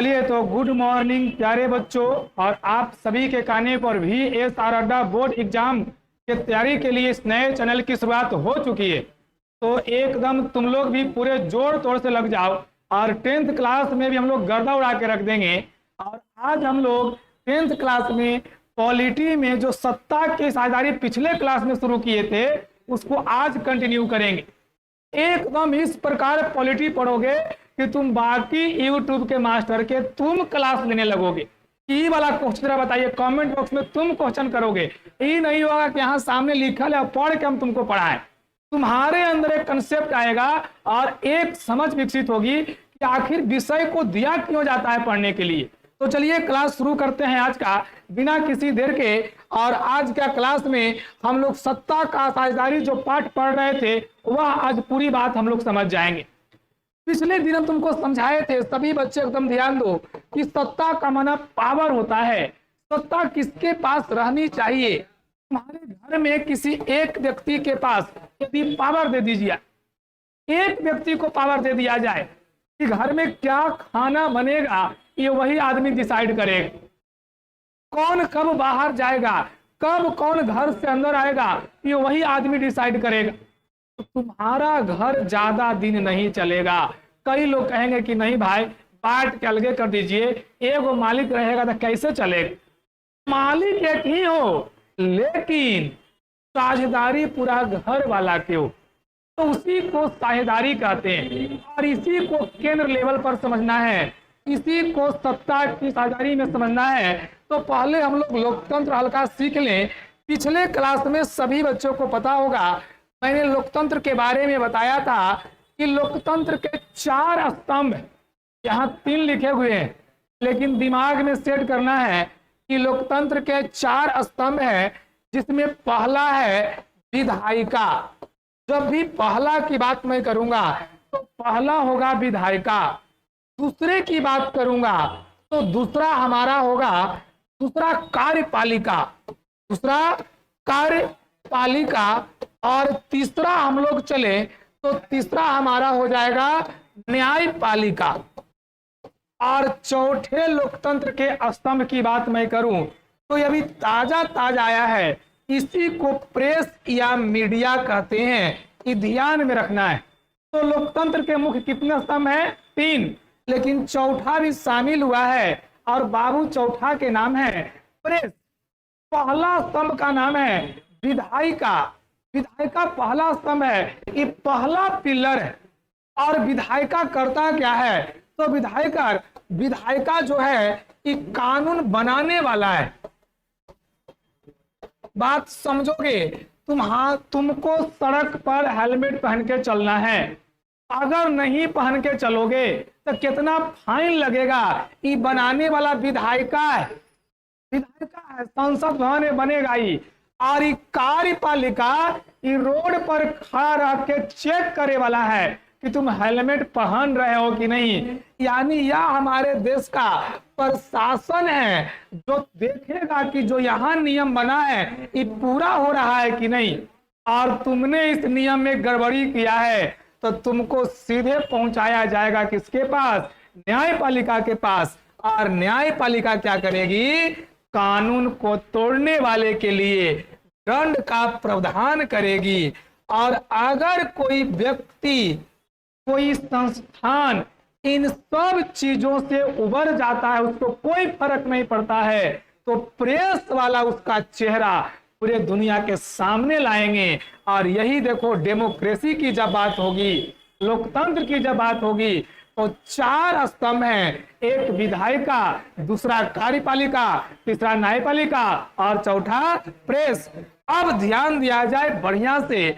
चलिए तो good morning प्यारे बच्चों, और आप सभी के कहने पर भी एसआर अड्डा बोर्ड एग्जाम के तैयारी के लिए इस नए चैनल की शुरुआत हो चुकी है। तो एकदम तुम लोग भी पूरे जोर तोड़ से लग जाओ, और 10th क्लास में भी हम लोग गर्दा उड़ा के रख देंगे। और आज हम लोग 10th क्लास में पॉलिटी में जो सत्ता की साझेदारी पिछले क्लास में शुरू किए थे उसको आज कंटिन्यू करेंगे। एकदम इस प्रकार पॉलिटी पढ़ोगे कि तुम बाकी यूट्यूब के मास्टर के तुम क्लास लेने लगोगे। ई वाला क्वेश्चन जरा बताइए, कमेंट बॉक्स में तुम क्वेश्चन करोगे। ये नहीं होगा कि यहाँ सामने लिखल है पढ़ के हम तुमको पढ़ाएं। तुम्हारे अंदर एक कंसेप्ट आएगा और एक समझ विकसित होगी कि आखिर विषय को दिया क्यों जाता है पढ़ने के लिए। तो चलिए क्लास शुरू करते हैं आज का बिना किसी देर के। और आज का क्लास में हम लोग सत्ता का साझेदारी जो पाठ पढ़ रहे थे वह आज पूरी बात हम लोग समझ जाएंगे। पिछले दिन हम तुमको समझाए थे, सभी बच्चे एकदम ध्यान दो, कि सत्ता का माना पावर होता है। सत्ता किसके पास रहनी चाहिए? तुम्हारे घर में किसी एक व्यक्ति के पास यदि पावर दे दीजिए, एक व्यक्ति को पावर दे दिया जाए कि घर में क्या खाना बनेगा, ये वही आदमी डिसाइड करेगा। कौन कब बाहर जाएगा, कब कौन घर से अंदर आएगा, ये वही आदमी डिसाइड करेगा। तो तुम्हारा घर ज्यादा दिन नहीं चलेगा। कई लोग कहेंगे कि नहीं भाई बांट के अलगे कर दीजिए, एगो मालिक रहेगा तो कैसे चलेगा। मालिक एक ही हो लेकिन साझेदारी पूरा घर वाला के हो, तो उसी को साझेदारी कहते हैं। और इसी को केंद्र लेवल पर समझना है, इसी को सत्ता की साझेदारी में समझना है। तो पहले हम लोग लोकतंत्र हल्का सीख लें। पिछले क्लास में सभी बच्चों को पता होगा, मैंने लोकतंत्र के बारे में बताया था कि लोकतंत्र के 4 स्तंभ, यहाँ 3 लिखे हुए हैं लेकिन दिमाग में सेट करना है कि लोकतंत्र के 4 स्तंभ हैं, जिसमें पहला है विधायिका। जब भी पहला की बात मैं करूंगा तो पहला होगा विधायिका। दूसरे की बात करूंगा तो दूसरा हमारा होगा दूसरा कार्यपालिका, दूसरा कार्यपालिका। और तीसरा हम लोग चले तो तीसरा हमारा हो जाएगा न्यायपालिका। और चौथे लोकतंत्र के स्तंभ की बात मैं करूं तो ये अभी ताजा आया है, इसी को प्रेस या मीडिया कहते हैं। ये ध्यान में रखना है। तो लोकतंत्र के मुख्य कितने स्तंभ हैं? 3, लेकिन चौथा भी शामिल हुआ है और बाबू चौथा के नाम है प्रेस। पहला स्तंभ का नाम है विधायिका। विधायिका पहला स्तंभ है, ये पहला पिलर है। और विधायिका करता क्या है? तो विधायिका जो है ये कानून बनाने वाला है। बात समझोगे? तुमको सड़क पर हेलमेट पहन के चलना है। अगर नहीं पहन के चलोगे तो कितना फाइन लगेगा? ये बनाने वाला विधायिका है, संसद भवन में बनेगा ये। और ये कार्यपालिका ये रोड पर खड़ा रह के चेक करे वाला है कि तुम हेलमेट पहन रहे हो कि नहीं। यानी यह हमारे देश का प्रशासन है जो देखेगा कि जो यहाँ नियम बना है ये पूरा हो रहा है कि नहीं। और तुमने इस नियम में गड़बड़ी किया है तो तुमको सीधे पहुंचाया जाएगा किसके पास? न्यायपालिका के पास। और न्यायपालिका क्या करेगी? कानून को तोड़ने वाले के लिए दंड का प्रावधान करेगी। और अगर कोई व्यक्ति, कोई संस्थान इन सब चीजों से उबर जाता है, उसको कोई फर्क नहीं पड़ता है, तो प्रेस वाला उसका चेहरा पूरे दुनिया के सामने लाएंगे। और यही देखो, डेमोक्रेसी की जब बात होगी, लोकतंत्र की जब बात होगी तो 4 स्तंभ हैं, एक विधायिका, दूसरा कार्यपालिका, तीसरा न्यायपालिका और चौथा प्रेस। अब ध्यान दिया जाए बढ़िया से,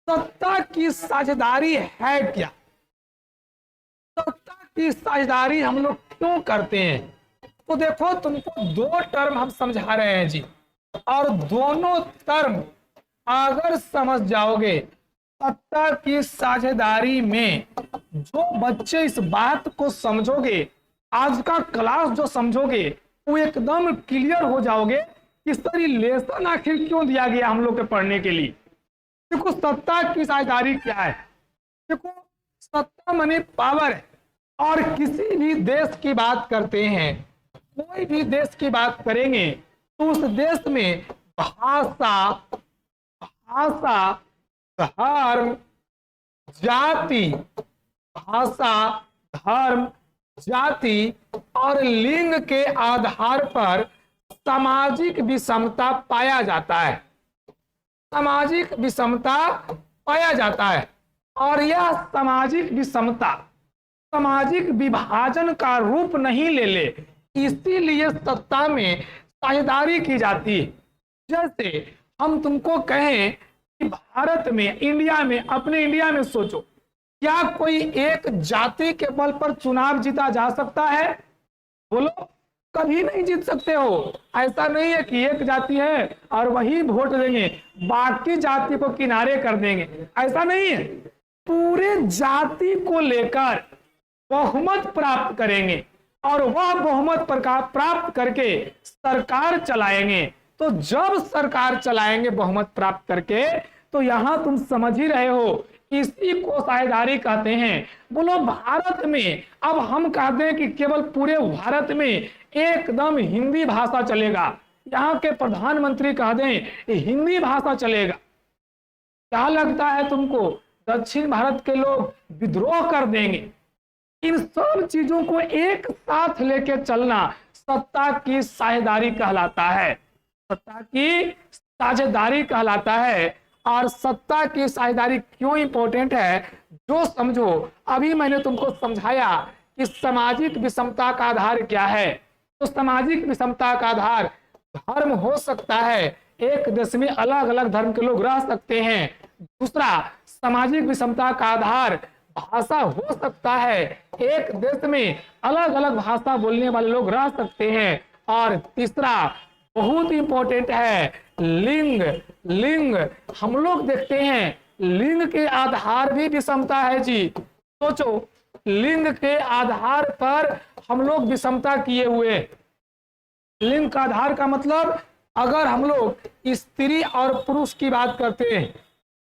सत्ता की साझेदारी है क्या? सत्ता की साझेदारी हम लोग क्यों करते हैं? तो देखो, तुमको 2 टर्म हम समझा रहे हैं जी, और दोनों टर्म अगर समझ जाओगे सत्ता की साझेदारी में, जो बच्चे इस बात को समझोगे, आज का क्लास जो समझोगे, वो एकदम क्लियर हो जाओगे कि सर ये लेसन आखिर क्यों दिया गया हम लोग के पढ़ने के लिए। देखो सत्ता की साझेदारी क्या है? देखो सत्ता माने पावर है, और किसी भी देश की बात करते हैं, कोई भी देश की बात करेंगे तो उस देश में भाषा, भाषा, धर्म, जाति, भाषा, धर्म, जाति और लिंग के आधार पर सामाजिक विषमता पाया जाता है। सामाजिक विषमता पाया जाता है और यह सामाजिक विषमता सामाजिक विभाजन का रूप नहीं ले ले, इसीलिए सत्ता में साझेदारी की जाती है। जैसे हम तुमको कहें कि भारत में, इंडिया में, अपने इंडिया में सोचो, क्या कोई एक जाति के बल पर चुनाव जीता जा सकता है? बोलो, कभी नहीं जीत सकते हो। ऐसा नहीं है कि एक जाति है और वही वोट देंगे, बाकी जाति को किनारे कर देंगे, ऐसा नहीं है। पूरे जाति को लेकर बहुमत प्राप्त करेंगे और वह बहुमत प्राप्त करके सरकार चलाएंगे। तो जब सरकार चलाएंगे बहुमत प्राप्त करके, तो यहां तुम समझ ही रहे हो, इसी को साझेदारी कहते हैं। बोलो, भारत में अब हम कहते हैं कि केवल पूरे भारत में एकदम हिंदी भाषा चलेगा, यहाँ के प्रधानमंत्री कह दें हिंदी भाषा चलेगा, क्या लगता है तुमको दक्षिण भारत के लोग विद्रोह कर देंगे? इन सब चीजों को एक साथ लेके चलना सत्ता की साझेदारी कहलाता है। सत्ता की साझेदारी कहलाता है। और सत्ता की साझेदारी क्यों इंपॉर्टेंट है, जो समझो। अभी मैंने तुमको समझाया कि सामाजिक विषमता का आधार क्या है। तो सामाजिक विषमता का आधार धर्म हो सकता है, एक देश में अलग अलग धर्म के लोग रह सकते हैं। दूसरा, सामाजिक विषमता का आधार भाषा हो सकता है, एक देश में अलग अलग भाषा बोलने वाले लोग रह सकते हैं। और तीसरा बहुत इंपॉर्टेंट है, लिंग। लिंग हम लोग देखते हैं, लिंग के आधार भी विषमता है जी। सोचो, लिंग के आधार पर हम लोग विषमता किए हुए। लिंग का आधार का मतलब, अगर हम लोग स्त्री और पुरुष की बात करते हैं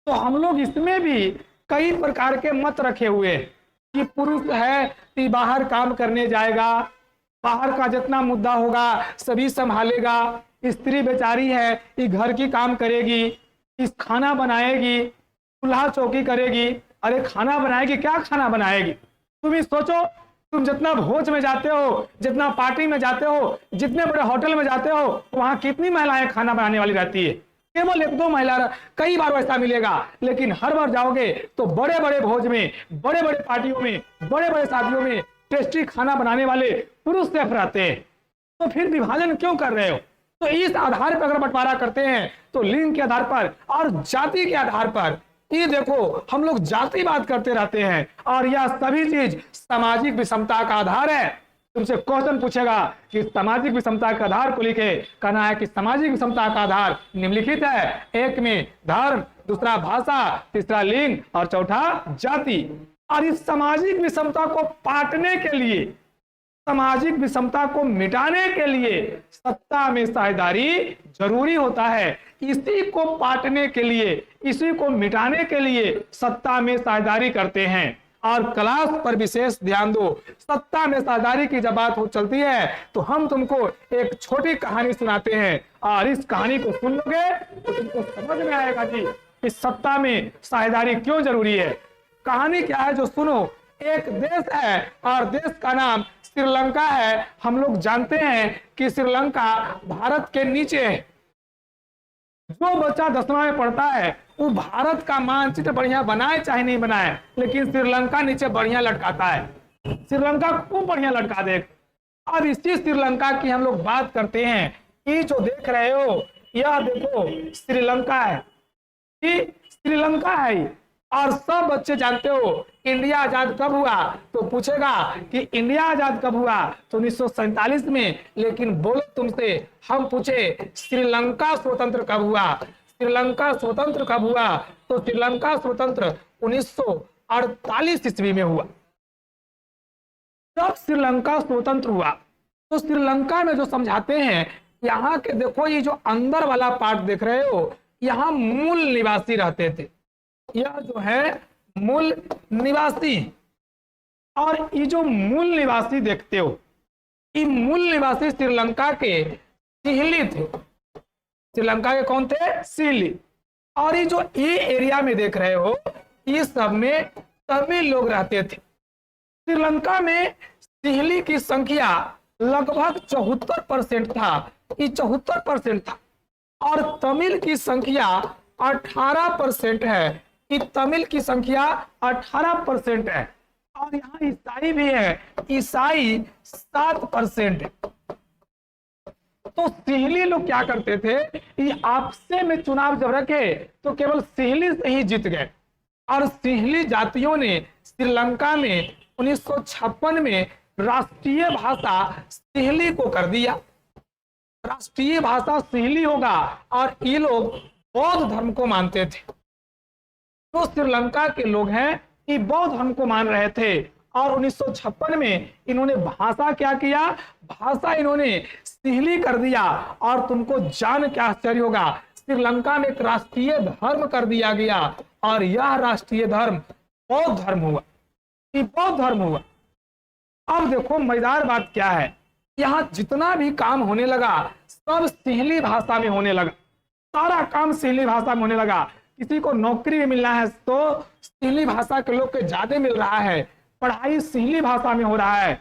तो हम लोग इसमें भी कई प्रकार के मत रखे हुए कि पुरुष है कि बाहर काम करने जाएगा, बाहर का जितना मुद्दा होगा सभी संभालेगा। स्त्री बेचारी है कि घर की काम करेगी, इस खाना बनाएगी, चूल्हा चौकी करेगी। अरे खाना बनाएगी, क्या खाना बनाएगी? तुम ही सोचो, तुम जितना भोज में जाते हो, जितना पार्टी में जाते हो, जितने बड़े होटल में जाते हो, वहां कितनी महिलाएं खाना बनाने वाली रहती है? केवल एक दो महिला, कई बार वैसा मिलेगा, लेकिन हर बार जाओगे तो बड़े बड़े भोज में, बड़े बड़े पार्टियों में, बड़े बड़े शादियों में टेस्टी खाना बनाने वाले पुरुष सेफ रहते हैं। तो फिर विभाजन क्यों कर रहे हो? तो इस आधार पर अगर बंटवारा करते हैं तो लिंग के आधार पर और जाति के आधार पर। ये देखो, हम लोग जातिवाद करते रहते हैं और यह सभी चीज सामाजिक विषमता का आधार है। तुमसे क्वेश्चन पूछेगा कि सामाजिक विषमता का आधार को लिखे, कहना है कि सामाजिक विषमता का आधार निम्नलिखित है। एक में धर्म, दूसरा भाषा, तीसरा लिंग और चौथा जाति। और इस सामाजिक विषमता को पाटने के लिए, सामाजिक विषमता को मिटाने के लिए सत्ता में साझेदारी जरूरी होता है। इसी को पाटने के लिए, इसी को मिटाने के लिए सत्ता में साझेदारी करते हैं। और क्लास पर विशेष ध्यान दो। सत्ता में साझेदारी की जब बात हो चलती है तो हम तुमको एक छोटी कहानी सुनाते हैं और इस कहानी को सुन लोगे तो तुमको समझ में आएगा कि इस सत्ता में साझेदारी क्यों जरूरी है। कहानी क्या है जो सुनो। एक देश है और देश का नाम श्रीलंका है। हम लोग जानते हैं कि श्रीलंका भारत के नीचे है। जो बच्चा 10वां में पढ़ता है वो भारत का मानचित्र बढ़िया बनाए चाहे नहीं बनाए, लेकिन श्रीलंका नीचे बढ़िया लटकाता है। श्रीलंका को बढ़िया लटका दे। अब इसी श्रीलंका की हम लोग बात करते हैं। ये जो देख रहे हो, यह देखो श्रीलंका है, ये श्रीलंका है। और सब बच्चे जानते हो इंडिया आजाद कब हुआ, तो पूछेगा कि इंडिया आजाद कब हुआ, तो 1947 में। लेकिन बोलो तुमसे, हम पूछे श्रीलंका स्वतंत्र कब हुआ, श्रीलंका स्वतंत्र कब हुआ, तो श्रीलंका स्वतंत्र 1948 ईस्वी में हुआ। जब श्रीलंका स्वतंत्र हुआ तो श्रीलंका में जो समझाते हैं, यहाँ के देखो ये जो अंदर वाला पार्ट देख रहे हो, यहाँ मूल निवासी रहते थे। यह जो है मूल निवासी, और ये जो मूल निवासी देखते हो, ये मूल निवासी श्रीलंका के सिहली थे। श्रीलंका के कौन थे? सिहली। और ये जो ये एरिया में देख रहे हो, ये सब में तमिल लोग रहते थे। श्रीलंका में सिहली की संख्या लगभग 74% था, ये 74% था। और तमिल की संख्या 18% है, ये तमिल की संख्या 18% है। और यहाँ ईसाई भी है, ईसाई 7% है। तो सिहली लोग क्या करते थे, ये आपसे में चुनाव जब रखे तो केवल सिहली से ही जीत गए। और सिहली जातियों ने श्रीलंका में 1956 में राष्ट्रीय भाषा सिहली को कर दिया। राष्ट्रीय भाषा सिहली होगा। और ये लोग बौद्ध धर्म को मानते थे। तो श्रीलंका के लोग हैं, ये बौद्ध धर्म को मान रहे थे। और 1956 में इन्होंने भाषा क्या किया, भाषा इन्होंने सिहली कर दिया। और तुमको जान क्या आश्चर्य होगा, श्रीलंका में एक राष्ट्रीय धर्म कर दिया गया। और यह राष्ट्रीय धर्म बौद्ध धर्म हुआ, ये बौद्ध धर्म हुआ। अब देखो मजेदार बात क्या है, यहाँ जितना भी काम होने लगा सब सिहली भाषा में होने लगा। सारा काम सिहली भाषा में होने लगा। किसी को नौकरी में मिलना है तो सिहली भाषा के लोग के ज्यादा मिल रहा है। पढ़ाई सिहली भाषा में हो रहा है।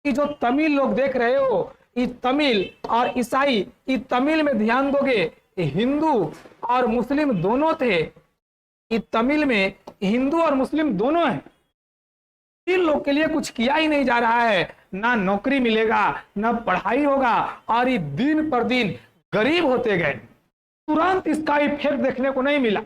कि जो तमिल लोग देख रहे हो, ये तमिल और ईसाई, ये तमिल में ध्यान दोगे हिंदू और मुस्लिम दोनों थे। ये तमिल में हिंदू और मुस्लिम दोनों हैं। इन लोग के लिए कुछ किया ही नहीं जा रहा है, ना नौकरी मिलेगा, ना पढ़ाई होगा। और ये दिन पर दिन गरीब होते गए। तुरंत इसका इफेक्ट देखने को नहीं मिला।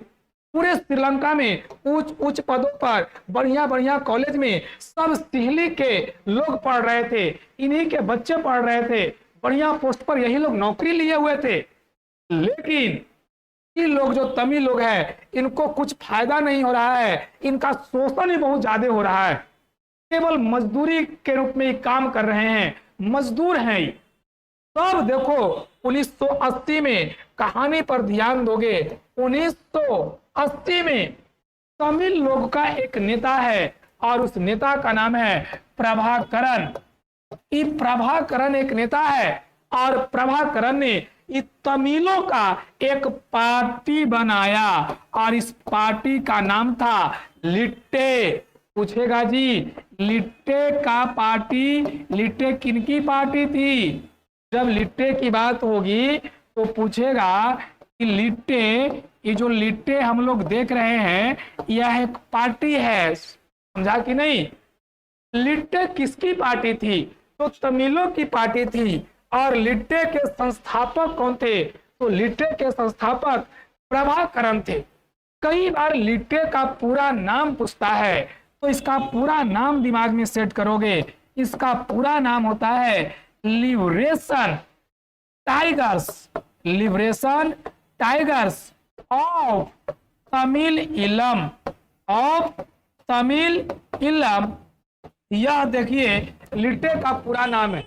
पूरे श्रीलंका में उच्च उच्च पदों पर बढ़िया बढ़िया कॉलेज में सब सिहली के लोग पढ़ रहे थे, इन्हीं के बच्चे पढ़ रहे थे। बढ़िया पोस्ट पर यही लोग नौकरी लिए हुए थे। लेकिन ये लोग जो तमिल लोग हैं, इनको कुछ फायदा नहीं हो रहा है। इनका शोषण ही बहुत ज्यादा हो रहा है। केवल मजदूरी के रूप में ही काम कर रहे हैं, मजदूर हैं। तब देखो 1980 में कहानी पर ध्यान दोगे, 1980 में तमिल लोग का एक नेता है और उस नेता का नाम है प्रभाकरन। ये प्रभाकरन एक नेता है और प्रभाकरन ने इस तमिलों का एक पार्टी बनाया और इस पार्टी का नाम था लिट्टे। पूछेगा जी लिट्टे का पार्टी, लिट्टे किनकी पार्टी थी? जब लिट्टे की बात होगी तो पूछेगा कि लिट्टे, ये जो लिट्टे हम लोग देख रहे हैं यह एक पार्टी है, समझा कि नहीं? लिट्टे किसकी पार्टी थी? तो तमिलों की पार्टी थी। और लिट्टे के संस्थापक कौन थे? तो लिट्टे के संस्थापक प्रभाकरन थे। कई बार लिट्टे का पूरा नाम पूछता है तो इसका पूरा नाम दिमाग में सेट करोगे। इसका पूरा नाम होता है liberation tigers, liberation tigers of Tamil इलम, ऑफ तमिल इलम। यह देखिए लिट्टे का पूरा नाम है।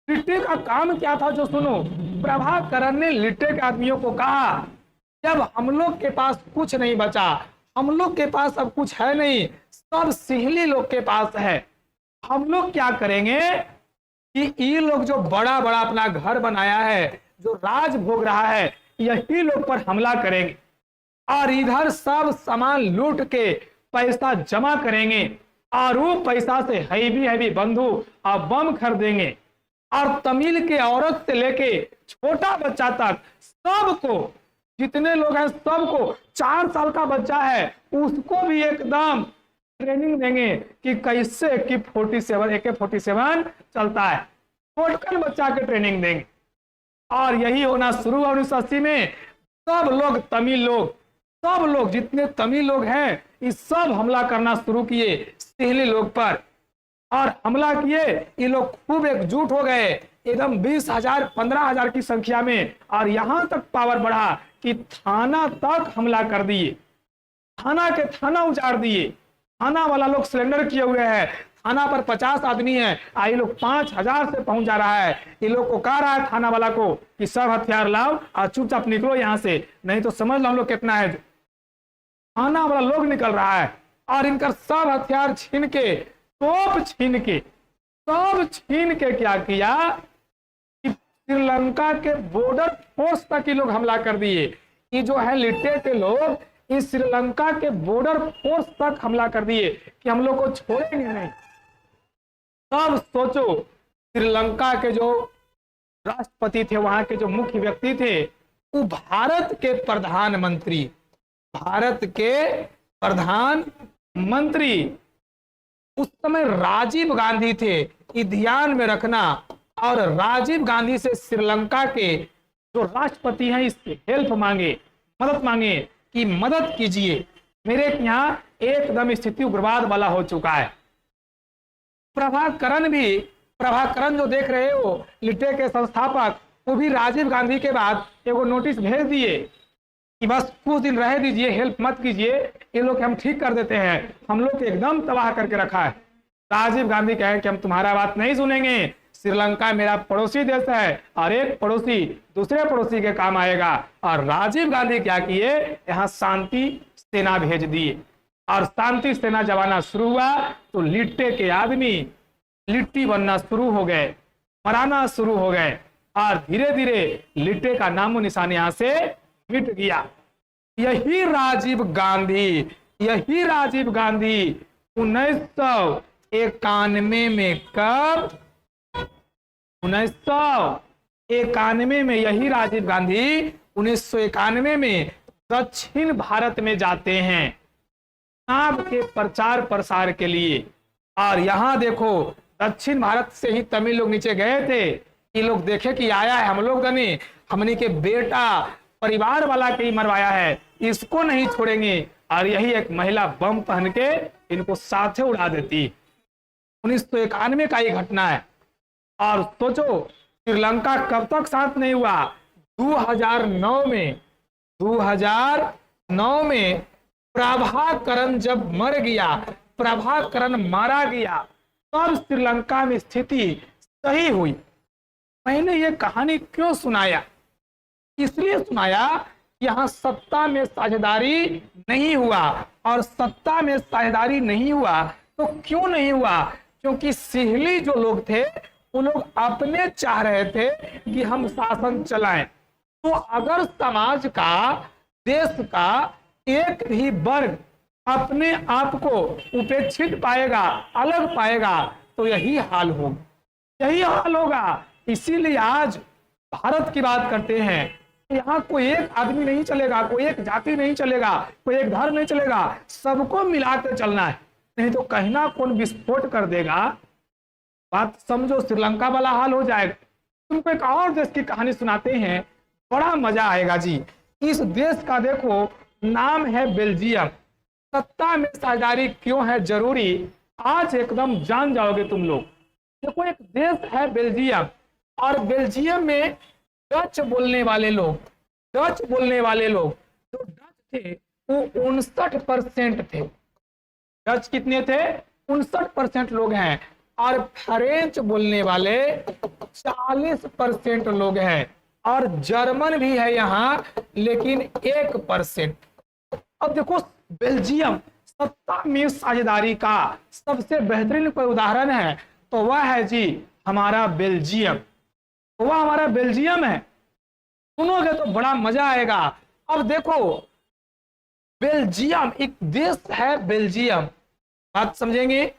लिट्टे का काम क्या था जो सुनो, प्रभाकरन ने लिट्टे के आदमियों को कहा जब हम लोग के पास कुछ नहीं बचा, हम लोग के पास अब कुछ है नहीं, सब सिहली लोग के पास है, हम लोग क्या करेंगे कि ये लोग जो बड़ा बड़ा अपना घर बनाया है, जो राज भोग रहा है, यही लोग पर हमला करेंगे और इधर सब सामान लूट के पैसा जमा करेंगे और वो पैसा से हैवी हैवी बंदूक और बम खरीदेंगे और तमिल के औरत से लेके छोटा बच्चा तक सबको, जितने लोग हैं सबको, 4 साल का बच्चा है उसको भी एकदम ट्रेनिंग देंगे कि कैसे AK-47 चलता है। छोटकन बच्चा के ट्रेनिंग देंगे। और यही होना शुरू हुआ 1980 में। सब लोग तमिल लोग, सब लोग जितने तमिल लोग हैं ये सब हमला करना शुरू किए सिहली लोग पर। और हमला किए, ये लोग खूब एकजुट हो गए एकदम 20,000 15,000 की संख्या में। और यहां तक पावर बढ़ा कि थाना तक हमला कर दिए, थाना के थाना उजाड़ दिए। थाना वाला लोग सिलेंडर किए हुए हैं, थाना पर 50 आदमी है, ये लोग 5,000 से पहुंच जा रहा है। ये लोग को कह रहा है थाना वाला को कि सब हथियार लाओ और चुपचाप निकलो यहाँ से, नहीं तो समझ लो हम लोग कितना है। थाना वाला लोग निकल रहा है और इनका सब हथियार छीन के तोप छीन के, सब छीन के क्या किया कि श्रीलंका के बॉर्डर फोर्स तक ये लोग हमला कर दिए। ये जो है लिट्टे के लोग इस श्रीलंका के बॉर्डर फोर्स तक हमला कर दिए कि हम लोग को छोड़ेंगे नहीं। तब सोचो श्रीलंका के जो राष्ट्रपति थे, वहां के जो मुख्य व्यक्ति थे, वो भारत के प्रधानमंत्री, भारत के प्रधानमंत्री उस समय राजीव गांधी थे, ये ध्यान में रखना। और राजीव गांधी से श्रीलंका के जो राष्ट्रपति हैं इससे हेल्प मांगे, मदद मांगे कि मदद कीजिए, मेरे यहाँ एकदम स्थिति उग्रवाद वाला हो चुका है। प्रभाकरण जो देख रहे हो लिट्टे के संस्थापक, वो भी राजीव गांधी के बाद एगो नोटिस भेज दिए कि बस कुछ दिन रह दीजिए, हेल्प मत कीजिए, ये लोग हम ठीक कर देते हैं, हम लोग एकदम तबाह करके रखा है। राजीव गांधी कहे कि हम तुम्हारा बात नहीं सुनेंगे, श्रीलंका मेरा पड़ोसी देश है और एक पड़ोसी दूसरे पड़ोसी के काम आएगा। और राजीव गांधी क्या किए, यहाँ शांति सेना भेज दिए और शांति सेना जब आना शुरू हुआ तो लिट्टे के आदमी लिट्टी बनना शुरू हो गए, मराना शुरू हो गए और धीरे धीरे लिट्टे का नामो निशान यहाँ से मिट गया। यही राजीव गांधी 1991 में, कब 1991 में यही राजीव गांधी 1991 में दक्षिण भारत में जाते हैं चुनाव के प्रचार प्रसार के लिए। और यहाँ देखो दक्षिण भारत से ही तमिल लोग नीचे गए थे, ये लोग देखे कि आया है, हम लोग ने हमने के बेटा परिवार वाला के ही मरवाया है, इसको नहीं छोड़ेंगे। और यही एक महिला बम पहन के इनको साथे उड़ा देती। 1991 का ये घटना है। और सोचो श्रीलंका कब तक शांत नहीं हुआ, 2009 में प्रभाकरण जब मर गया, प्रभाकरण मारा गया, तब श्रीलंका में स्थिति सही हुई। मैंने ये कहानी क्यों सुनाया, इसलिए सुनाया कि यहाँ सत्ता में साझेदारी नहीं हुआ। और सत्ता में साझेदारी नहीं हुआ तो क्यों नहीं हुआ, क्योंकि सिहली जो लोग थे वो लोग अपने चाह रहे थे कि हम शासन चलाएं। तो अगर समाज का, देश का एक भी वर्ग अपने आप को उपेक्षित पाएगा, अलग पाएगा, तो यही हाल होगा। इसीलिए आज भारत की बात करते हैं, यहाँ कोई एक आदमी नहीं चलेगा, कोई एक जाति नहीं चलेगा, कोई एक धर्म नहीं चलेगा, सबको मिलाकर चलना है, नहीं तो कहीं ना कौन विस्फोट कर देगा। बात समझो, श्रीलंका वाला हाल हो जाएगा। तुमको एक और देश की कहानी सुनाते हैं, बड़ा मजा आएगा जी। इस देश का देखो नाम है बेल्जियम। सत्ता में साझेदारी क्यों है जरूरी, आज एकदम जान जाओगे तुम लोग। देखो एक देश है बेल्जियम, और बेल्जियम में डच बोलने वाले लोग जो डच थे वो 59% थे। डच कितने थे, 59% लोग हैं। और फ्रेंच बोलने वाले 40% लोग हैं। और जर्मन भी है यहाँ, लेकिन 1%। अब देखो बेल्जियम सत्ता में साझेदारी का सबसे बेहतरीन कोई उदाहरण है तो वह है जी हमारा बेल्जियम। वह हमारा बेल्जियम है, सुनोगे तो बड़ा मजा आएगा। अब देखो बेल्जियम एक देश है, बेल्जियम, बात समझेंगे।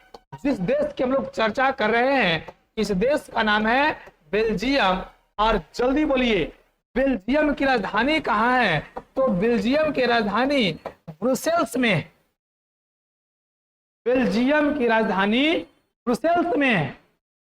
जिस देश की हम लोग चर्चा कर रहे हैं इस देश का नाम है बेल्जियम। और जल्दी बोलिए बेल्जियम की राजधानी कहाँ है, तो बेल्जियम की राजधानी ब्रुसेल्स में है। बेल्जियम की राजधानी ब्रुसेल्स में है।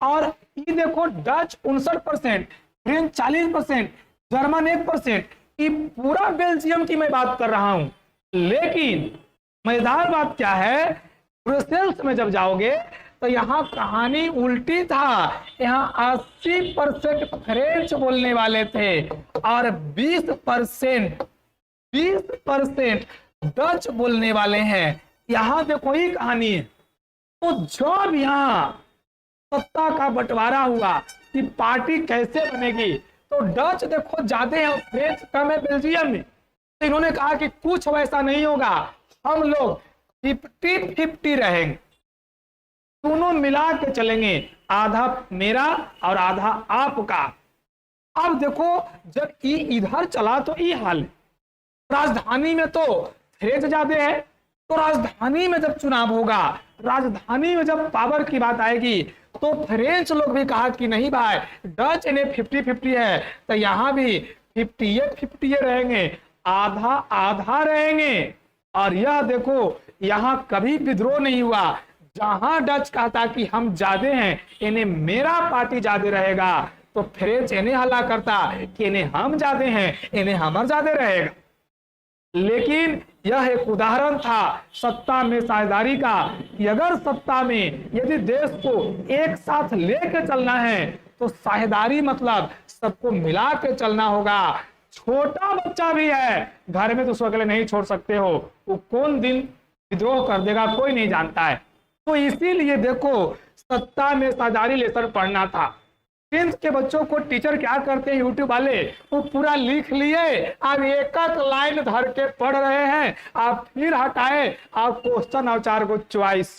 और ये देखो डच 59%, फ्रेंच 40%, जर्मन 1%, ये पूरा बेल्जियम की मैं बात कर रहा हूं। लेकिन मजेदार बात क्या है, ब्रुसेल्स में जब जाओगे तो यहाँ कहानी उल्टी था। यहाँ 80% फ्रेंच बोलने वाले थे और 20% डच बोलने वाले हैं। यहाँ देखो ही कहानी है। तो जब यहाँ सत्ता का बंटवारा हुआ कि पार्टी कैसे बनेगी, तो डच देखो ज्यादा है, फ्रेंच कम है बेल्जियम में। तो इन्होंने कहा कि कुछ वैसा नहीं होगा, हम लोग 50-50 रहेंगे। दोनों मिला के चलेंगे, आधा मेरा और आधा आपका। अब देखो जब ई इधर चला तो ई हाल, राजधानी में तो थ्रेट ज्यादा है, तो राजधानी में जब चुनाव होगा, राजधानी में जब पावर की बात आएगी, तो फ्रेंच लोग भी कहा कि नहीं भाई डच इन्हें 50-50 है, तो यहां भी 58-58 रहेंगे, आधा आधा रहेंगे। और यह देखो यहां कभी विद्रोह नहीं हुआ, जहां डच कहता कि हम ज्यादा हैं, इन्हें मेरा पार्टी ज्यादा रहेगा, तो फ्रेंच इन्हें हल्ला करता कि इन्हें हम ज्यादा हैं, इन्हें हमारा ज्यादा रहेगा। लेकिन यह एक उदाहरण था सत्ता में साझेदारी का, कि अगर सत्ता में यदि देश को एक साथ लेकर चलना है तो साझेदारी मतलब सबको मिला के चलना होगा। छोटा बच्चा भी है घर में तो उसको अकेले नहीं छोड़ सकते हो, वो कौन दिन विद्रोह कर देगा कोई नहीं जानता है। तो इसीलिए देखो सत्ता में साझेदारी लेकर पढ़ना था। 10th के बच्चों को टीचर क्या करते हैं यूट्यूब वाले, वो पूरा लिख लिए, अब एक एक लाइन धर के पढ़ रहे हैं, आप फिर हटाए आप क्वेश्चन और 4 गो चॉइस।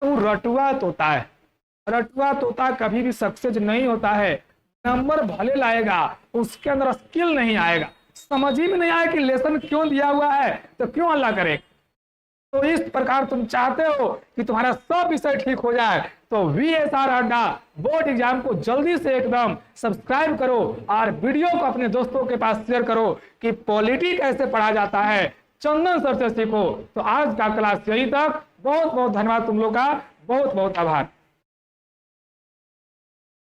तो रटुआ तोता है, रटुआ तोता कभी भी सक्सेस नहीं होता है, नंबर भले लाएगा उसके अंदर स्किल नहीं आएगा, समझ ही में नहीं आया कि लेसन क्यों दिया हुआ है तो क्यों हल्ला करे। तो इस प्रकार तुम चाहते हो कि तुम्हारा सब विषय ठीक हो जाए, तो VSR अड्डा बोर्ड एग्जाम को जल्दी से एकदम सब्सक्राइब करो और वीडियो को अपने दोस्तों के पास शेयर करो कि पॉलिटी कैसे पढ़ा जाता है, चंदन सर से सीखो। तो आज का क्लास यही तक, बहुत बहुत धन्यवाद तुम लोग का, बहुत बहुत आभार।